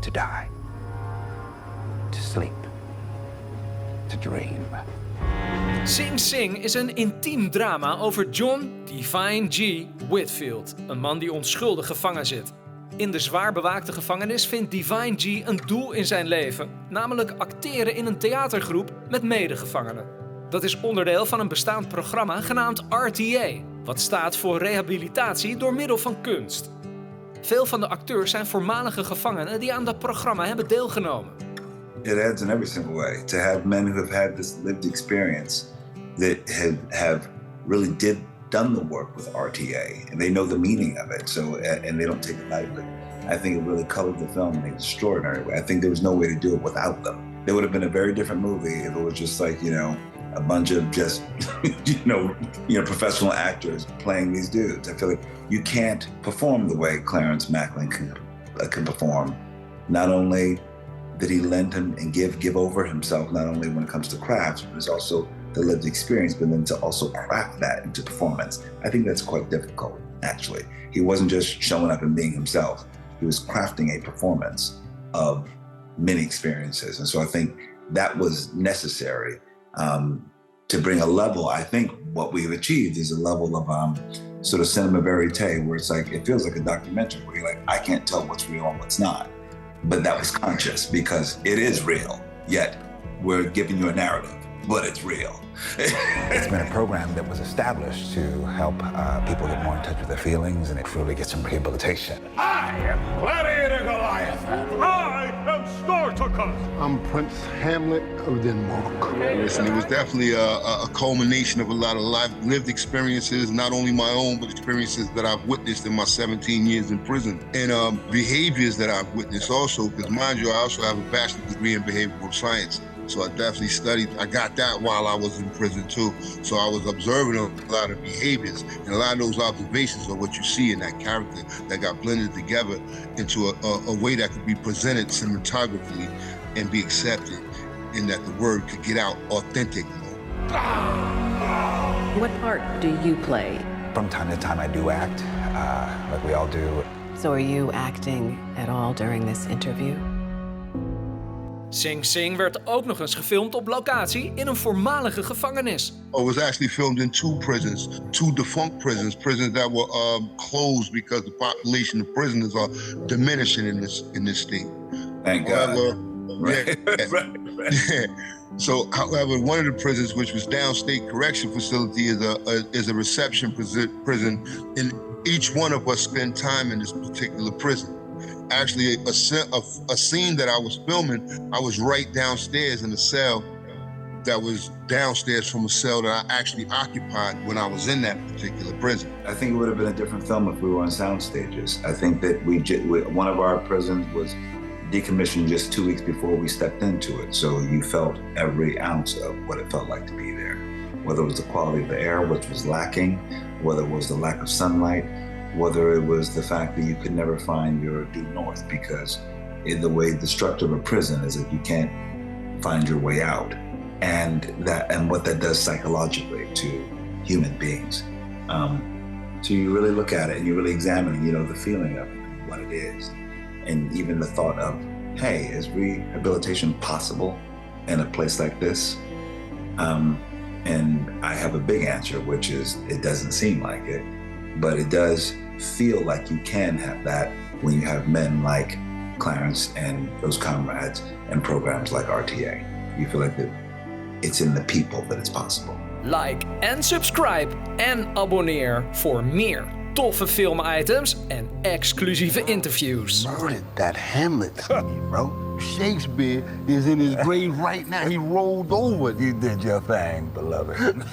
to die, to sleep, to dream. Sing Sing is een intiem drama over John Divine G. Whitfield, een man die onschuldig gevangen zit. In de zwaar bewaakte gevangenis vindt Divine G een doel in zijn leven, namelijk acteren in een theatergroep met medegevangenen. Dat is onderdeel van een bestaand programma genaamd RTA, wat staat voor rehabilitatie door middel van kunst. Veel van de acteurs zijn voormalige gevangenen die aan dat programma hebben deelgenomen. It adds in every single way to have men who have had this lived experience that have really done the work with RTA, and they know the meaning of it. So and they don't take it lightly. I think it really colored the film in an extraordinary way. I think there was no way to do it without them. It would have been a very different movie if it was just like, a bunch of just professional actors playing these dudes. I feel like you can't perform the way Clarence Macklin can perform. Not only did he lend him and give over himself, not only when it comes to crafts, but it's also the lived experience, but then to also craft that into performance. I think that's quite difficult, actually. He wasn't just showing up and being himself. He was crafting a performance of many experiences. And so I think that was necessary to bring a level. I think what we've achieved is a level of sort of cinema verite, where it's like, it feels like a documentary where you're like, I can't tell what's real and what's not. But that was conscious because it is real, yet we're giving you a narrative, but it's real. It's been a program that was established to help people get more in touch with their feelings and truly get some rehabilitation. I am Gladiator Goliath. I am Spartacus. I'm Prince Hamlet of Denmark. Listen, it was definitely a culmination of a lot of lived experiences, not only my own, but experiences that I've witnessed in my 17 years in prison. And behaviors that I've witnessed also, because mind you, I also have a bachelor's degree in behavioral science. So I definitely studied, I got that while I was in prison too. So I was observing a lot of behaviors, and a lot of those observations are what you see in that character that got blended together into a way that could be presented cinematographically and be accepted, and that the word could get out authentically. What part do you play? From time to time I do act, like we all do. So are you acting at all during this interview? Sing Sing werd ook nog eens gefilmd op locatie in een voormalige gevangenis. It was actually filmed in two prisons, two defunct prisons that were closed because the population of prisoners are diminishing in this state. Thank God. However, Right. So, however, one of the prisons, which was downstate correction facility, is a reception prison, and each one of us spend time in this particular prison. Actually, a scene that I was filming, I was right downstairs in the cell that was downstairs from a cell that I actually occupied when I was in that particular prison. I think it would have been a different film if we were on sound stages. I think that one of our prisons was decommissioned just 2 weeks before we stepped into it. So you felt every ounce of what it felt like to be there. Whether it was the quality of the air, which was lacking, whether it was the lack of sunlight, whether it was the fact that you could never find your due north, because in the way the structure of a prison is that you can't find your way out, and what that does psychologically to human beings. So you really look at it and you really examine, the feeling of it, what it is, and even the thought of, hey, is rehabilitation possible in a place like this? And I have a big answer, which is it doesn't seem like it, but it does feel like you can have that when you have men like Clarence and those comrades and programs like RTA. You feel like that it's in the people that it's possible. Like en subscribe en abonneer voor meer toffe filmitems en exclusieve interviews. Murdered that Hamlet thingy, bro. Shakespeare is in his grave right now. He rolled over. You did your thing, beloved.